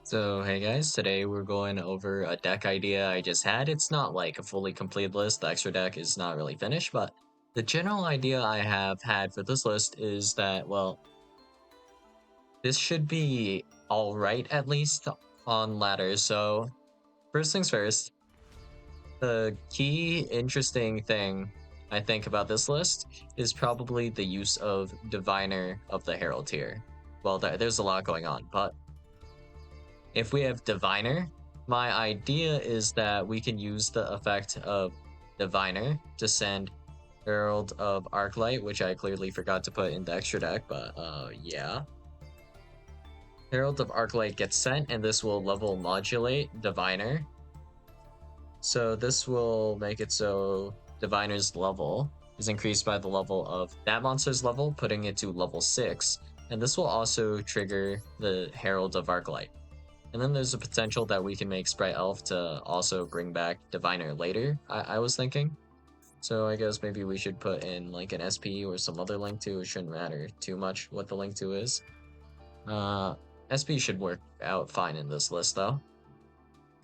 So, hey guys, today we're going over a deck idea I just had. It's not like a fully complete list, the extra deck is not really finished, but the general idea I have had for this list is that, well, this should be alright at least on ladder. So, first things first, the key interesting thing I think about this list is probably the use of Diviner of the Herald here. Well, there's a lot going on, but if we have Diviner, my idea is that we can use the effect of Diviner to send Herald of Arclight, which I clearly forgot to put in the extra deck, but yeah. Herald of Arclight gets sent, and this will level modulate Diviner. So this will make it so Diviner's level is increased by the level of that monster's level, putting it to level 6, and this will also trigger the Herald of Arclight. And then there's a potential that we can make Sprite Elf to also bring back Diviner later, I was thinking. So I guess maybe we should put in like an SP or some other link to. It shouldn't matter too much what the link to is. SP should work out fine in this list though.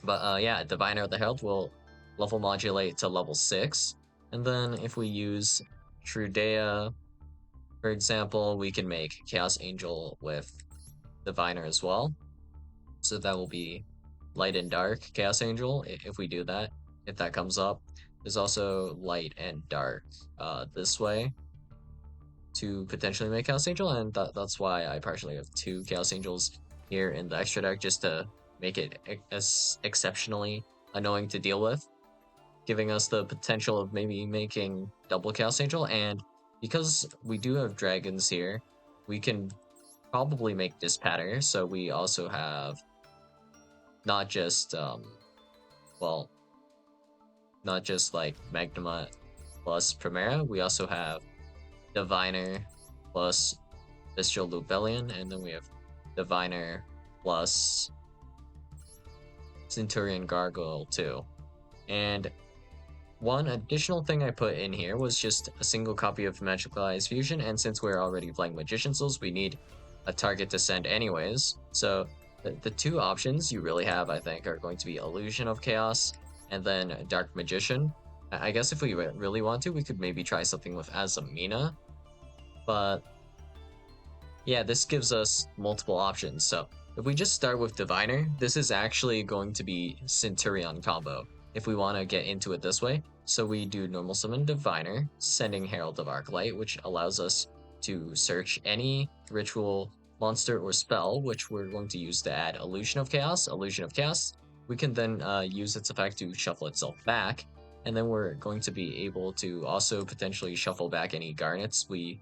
But yeah, Diviner of the Health will level modulate to level 6. And then if we use Trudea, for example, we can make Chaos Angel with Diviner as well. So that will be Light and Dark Chaos Angel if we do that, if that comes up. There's also Light and Dark this way to potentially make Chaos Angel, and that's why I partially have 2 Chaos Angels here in the extra deck, just to make it as exceptionally annoying to deal with, giving us the potential of maybe making double Chaos Angel. And because we do have dragons here, we can probably make this pattern, so we also have not just well, not just like Magnuma plus Primera, we also have Diviner plus Bestial Lubellion, and then we have Diviner plus Centurion Gargoyle too. And one additional thing I put in here was just a single copy of Magical Eyes Fusion, and since we're already playing Magician Souls, we need a target to send anyways. So the 2 options you really have, I think, are going to be Illusion of Chaos and then Dark Magician. I guess if we really want to, we could maybe try something with Azamina. But yeah, this gives us multiple options. So if we just start with Diviner, this is actually going to be Centurion combo if we want to get into it this way. So we do normal summon Diviner, sending Herald of Arclight, which allows us to search any ritual, monster, or spell, which we're going to use to add Illusion of Chaos. Illusion of Chaos. We can then use its effect to shuffle itself back, and then we're going to be able to also potentially shuffle back any Garnets we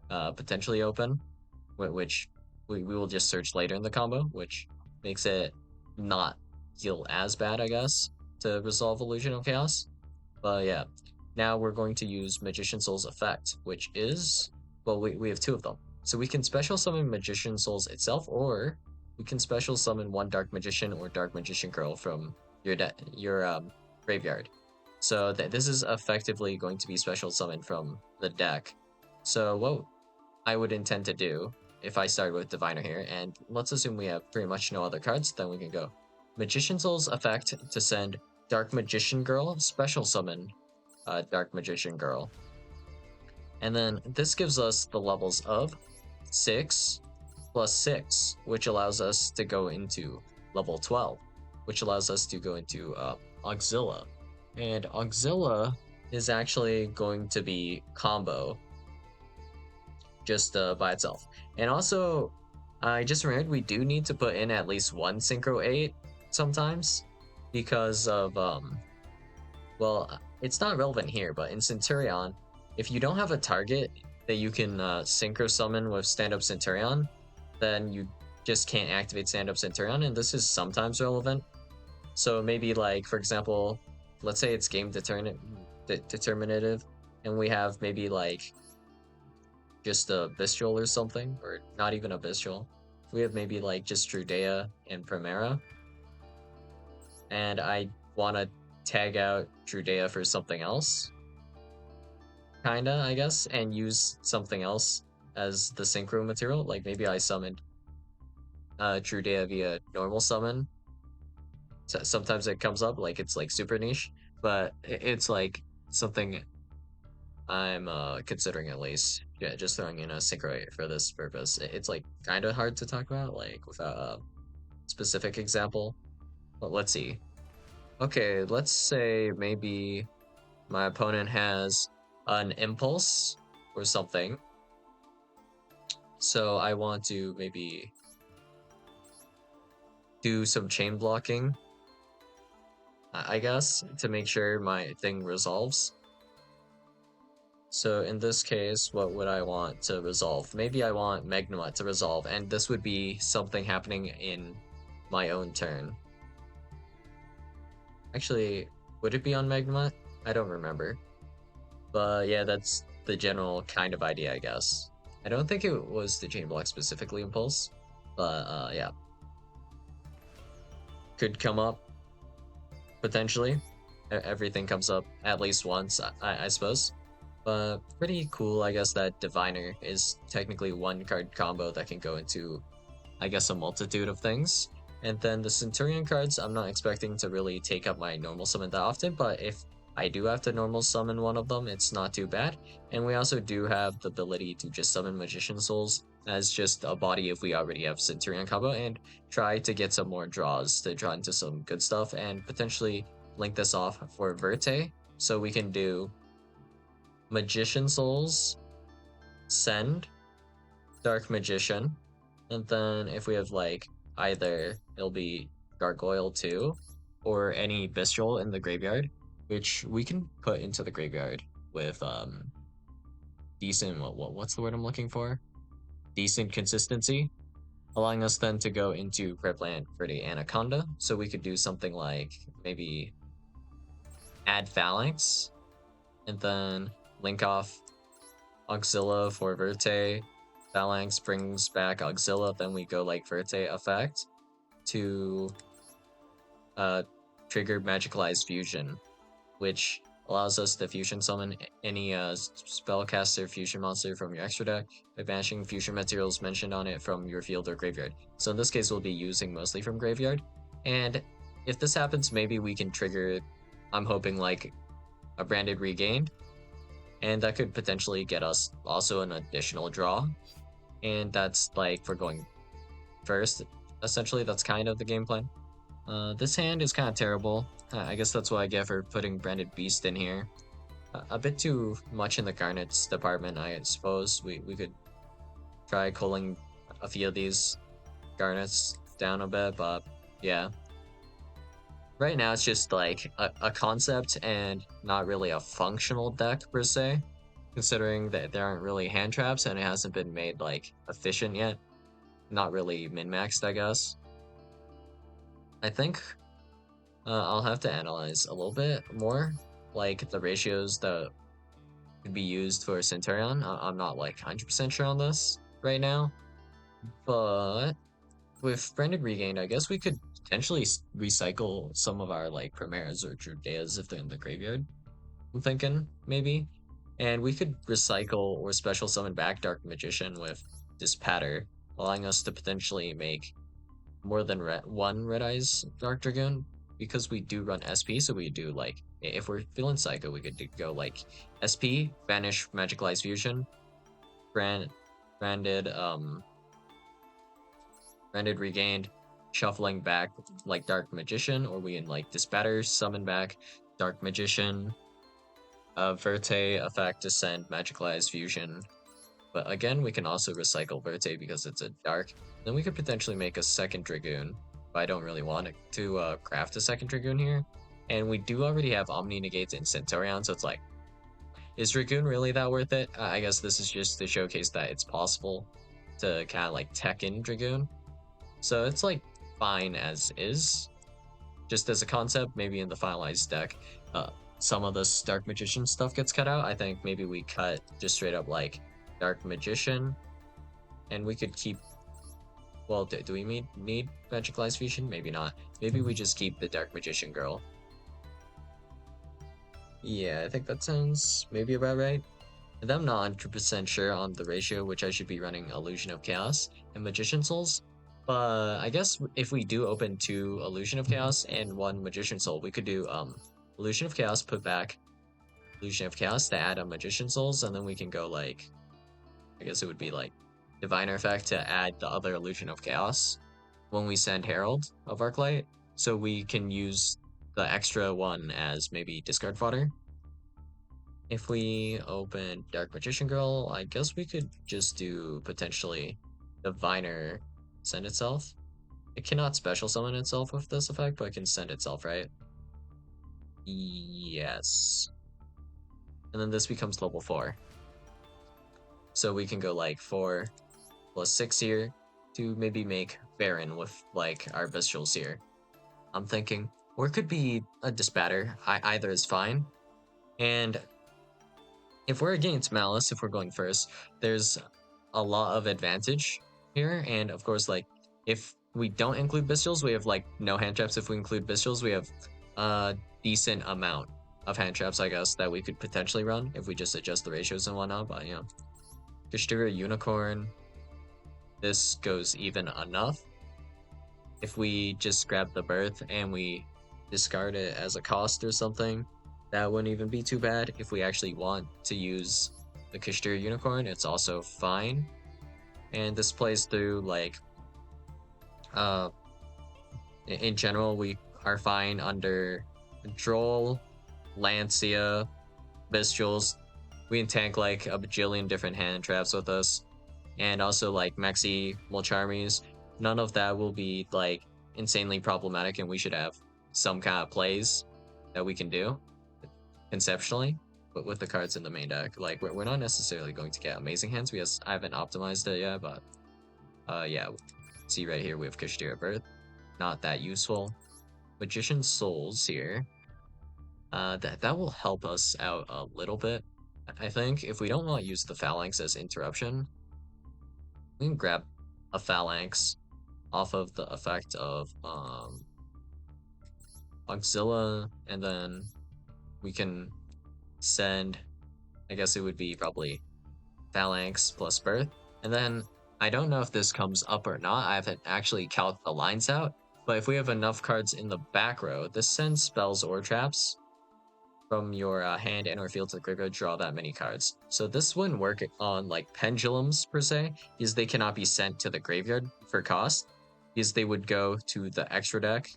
potentially open, which we will just search later in the combo, which makes it not feel as bad, I guess, to resolve Illusion of Chaos. But yeah, now we're going to use Magician Soul's effect, which is, well, we have 2 of them. So we can special summon Magician Souls itself, or we can special summon 1 Dark Magician or Dark Magician Girl from your graveyard. So this is effectively going to be special summoned from the deck. So what I would intend to do if I start with Diviner here, and let's assume we have pretty much no other cards, then we can go Magician Soul's effect to send Dark Magician Girl, special summon Dark Magician Girl. And then this gives us the levels of 6 plus 6, which allows us to go into level 12, which allows us to go into Auxilla. And Auxilla is actually going to be combo just by itself. And also, I just remembered we do need to put in at least 1 Synchro 8 sometimes, because of, well, it's not relevant here, but in Centurion, if you don't have a target that you can Synchro summon with Stand-Up Centurion, then you just can't activate Stand-Up Centurion, and this is sometimes relevant. So maybe, like, for example, let's say it's game determinative, and we have maybe, like, just a Bestial or something, or not even a Bestial. We have maybe, like, just Trudea and Primera, and I want to tag out Trudea for something else, kinda, I guess, and use something else as the synchro material. Like maybe I summoned True Dea via normal summon. So sometimes it comes up like it's like super niche, but it's like something I'm considering at least. Yeah, just throwing in a synchro for this purpose. It's like kind of hard to talk about like without a specific example. But let's see. Okay, let's say maybe my opponent has an impulse or something. So I want to maybe do some chain blocking, I guess, to make sure my thing resolves. So in this case, what would I want to resolve? Maybe I want Magnemite to resolve, and this would be something happening in my own turn. Actually, would it be on Magnemite? I don't remember. But yeah, that's the general kind of idea, I guess. I don't think it was the chain block specifically Impulse, but yeah. Could come up, potentially. Everything comes up at least once, I suppose. But pretty cool, I guess, that Diviner is technically one card combo that can go into, I guess, a multitude of things. And then the Centurion cards, I'm not expecting to really take up my normal summon that often, but if I do have to normal summon one of them, it's not too bad. And we also do have the ability to just summon Magician Souls as just a body if we already have Centurion combo, and try to get some more draws to draw into some good stuff, and potentially link this off for Verte. So we can do Magician Souls, Send, Dark Magician, and then if we have like either it'll be Gargoyle 2 or any Bestial in the graveyard, which we can put into the graveyard with decent what's the word I'm looking for? Decent consistency, allowing us then to go into Preplant for the Anaconda. So we could do something like maybe add Phalanx and then link off Auxilla for Verte. Phalanx brings back Auxilla, then we go like Verte effect to trigger Magicalized Fusion, which allows us to fusion summon any spellcaster fusion monster from your extra deck by banishing fusion materials mentioned on it from your field or graveyard. So in this case, we'll be using mostly from graveyard. And if this happens, maybe we can trigger, I'm hoping, like a Branded Regained, and that could potentially get us also an additional draw. And that's like for going first. Essentially, that's kind of the game plan. This hand is kind of terrible. I guess that's what I get for putting Branded Beast in here. A bit too much in the Garnets department, I suppose. We could try culling a few of these Garnets down a bit, but yeah. Right now, it's just like a concept and not really a functional deck per se, considering that there aren't really hand traps and it hasn't been made like efficient yet. Not really min-maxed, I guess. I think I'll have to analyze a little bit more, like the ratios that could be used for Centurion. I'm not like 100% sure on this right now, but with Branded Regained, I guess we could potentially recycle some of our like Primaras or Drudeas if they're in the graveyard. I'm thinking maybe, and we could recycle or special summon back Dark Magician with this Patter, allowing us to potentially make more than one Red Eyes Dark Dragoon, because we do run SP. So we do like, if we're feeling psycho, we could go like SP, banish Magicalized Fusion, branded branded Regained, shuffling back like Dark Magician, or we can like Disbatter, summon back Dark Magician, Verte effect to send Magicalized Fusion. But again, we can also recycle Verte because it's a dark. Then we could potentially make a second Dragoon, but I don't really want to craft a second Dragoon here. And we do already have Omni Negates in Centurion, so it's like, is Dragoon really that worth it? I guess this is just to showcase that it's possible to kind of like tech in Dragoon. So it's like fine as is. Just as a concept, maybe in the finalized deck, some of this Dark Magician stuff gets cut out. I think maybe we cut just straight up like Dark Magician, and we could keep. Well, do we need Magicalized Fusion? Maybe not. Maybe we just keep the Dark Magician girl. Yeah, I think that sounds maybe about right. And I'm not 100% sure on the ratio which I should be running Illusion of Chaos and Magician Souls. But I guess if we do open 2 Illusion of Chaos and 1 Magician Soul, we could do Illusion of Chaos, put back Illusion of Chaos to add a Magician Souls, and then we can go like, I guess it would be like Diviner Effect to add the other Illusion of Chaos when we send Herald of Arclight. So we can use the extra one as maybe discard fodder. If we open Dark Magician Girl, I guess we could just do potentially Diviner send itself. It cannot special summon itself with this effect, but it can send itself, right? Yes. And then this becomes level 4. So we can go like 4 plus 6 here to maybe make Baron with like our Bestials here. I'm thinking. Or it could be a Disbatter. Either is fine. And if we're against Malice, if we're going first, there's a lot of advantage here. And of course, like, if we don't include Bestials, we have like no hand traps. If we include Bestials, we have a decent amount of hand traps, I guess, that we could potentially run if we just adjust the ratios and whatnot. But yeah, Kashtira Unicorn, this goes even enough. If we just grab the birth and we discard it as a cost or something, that wouldn't even be too bad. If we actually want to use the Kashtira Unicorn, it's also fine. And this plays through like in general, we are fine under Droll, Lancia, Bestials. We can tank like a bajillion different hand traps with us. And also like Mexi, Molcharmies. None of that will be like insanely problematic, and we should have some kind of plays that we can do conceptually. But with the cards in the main deck, like we're not necessarily going to get amazing hands because I haven't optimized it yet. But yeah, see right here we have Kashtira Birth, not that useful. Magician Souls here. That will help us out a little bit. I think if we don't want to use the Phalanx as interruption, we can grab a Phalanx off of the effect of Auxilla, and then we can send, I guess it would be probably Phalanx plus Birth. And then I don't know if this comes up or not. I haven't actually calculated the lines out. But if we have enough cards in the back row, this sends spells or traps from your hand and or field to the graveyard, draw that many cards. So this wouldn't work on like pendulums per se, because they cannot be sent to the graveyard for cost, because they would go to the extra deck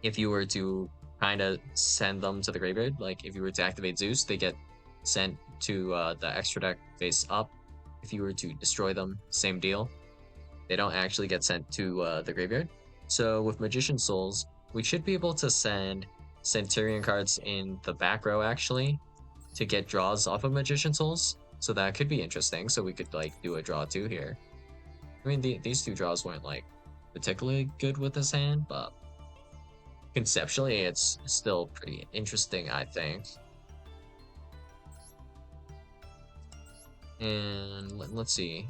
if you were to kind of send them to the graveyard. Like if you were to activate Zeus, they get sent to the extra deck face up. If you were to destroy them, same deal. They don't actually get sent to the graveyard. So with Magician Souls, we should be able to send Centurion cards in the back row actually to get draws off of Magician Souls. So that could be interesting. So we could like do a draw 2 here. I mean, these 2 draws weren't like particularly good with this hand, but conceptually it's still pretty interesting, I think. And let's see.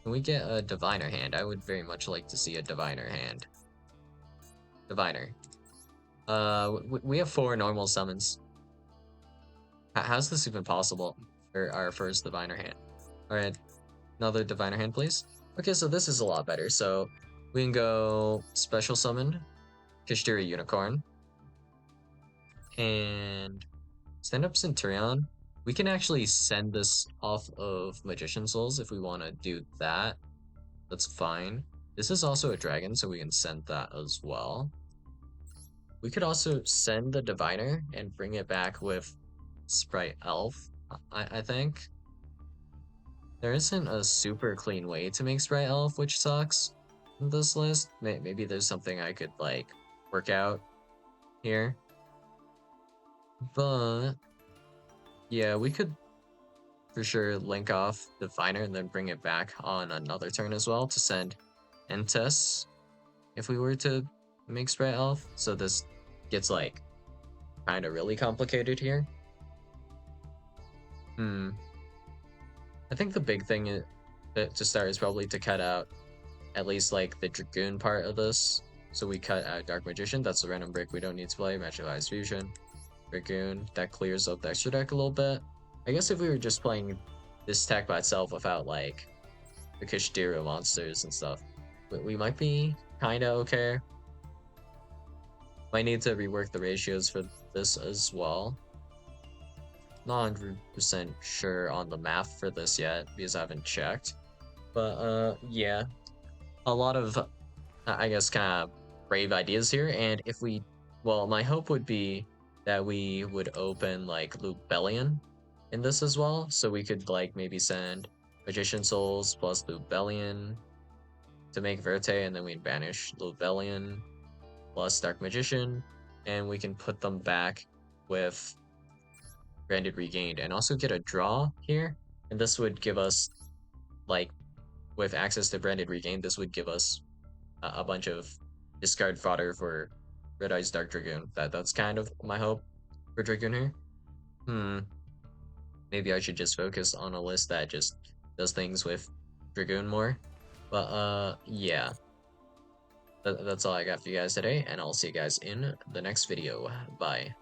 Can we get a Diviner hand? I would very much like to see a Diviner hand. Diviner. We have 4 normal summons. How's this even possible for our first Diviner hand? Alright, another Diviner hand, please. Okay, so this is a lot better. So we can go Special Summon Kashtira Unicorn and stand up Centurion. We can actually send this off of Magician Souls if we want to do that. That's fine. This is also a dragon, so we can send that as well. We could also send the Diviner and bring it back with Sprite Elf, I think. There isn't a super clean way to make Sprite Elf, which sucks in this list. Maybe there's something I could, like, work out here. But yeah, we could for sure link off Diviner and then bring it back on another turn as well to send Entes if we were to make Sprite Elf. So this gets like kind of really complicated here. I think the big thing to start is probably to cut out at least like the Dragoon part of this. So we cut out Dark Magician, that's the random break we don't need to play. Magicalized Fusion, Dragoon, that clears up the extra deck a little bit. I guess if we were just playing this deck by itself without like the Kishdira monsters and stuff. We might be kinda okay. Might need to rework the ratios for this as well. Not 100% sure on the math for this yet because I haven't checked. But yeah, a lot of I guess kind of brave ideas here. And if we, well, my hope would be that we would open like Lubellion in this as well, so we could like maybe send Magician Souls plus Lubellion to make Verte, and then we'd banish Lubellion plus Dark Magician, and we can put them back with Branded Regained, and also get a draw here. And this would give us like with access to Branded Regained, this would give us a bunch of discard fodder for Red Eyes Dark Dragoon. That's kind of my hope for Dragoon here. Hmm. Maybe I should just focus on a list that just does things with Dragoon more. But yeah. That's all I got for you guys today, and I'll see you guys in the next video. Bye.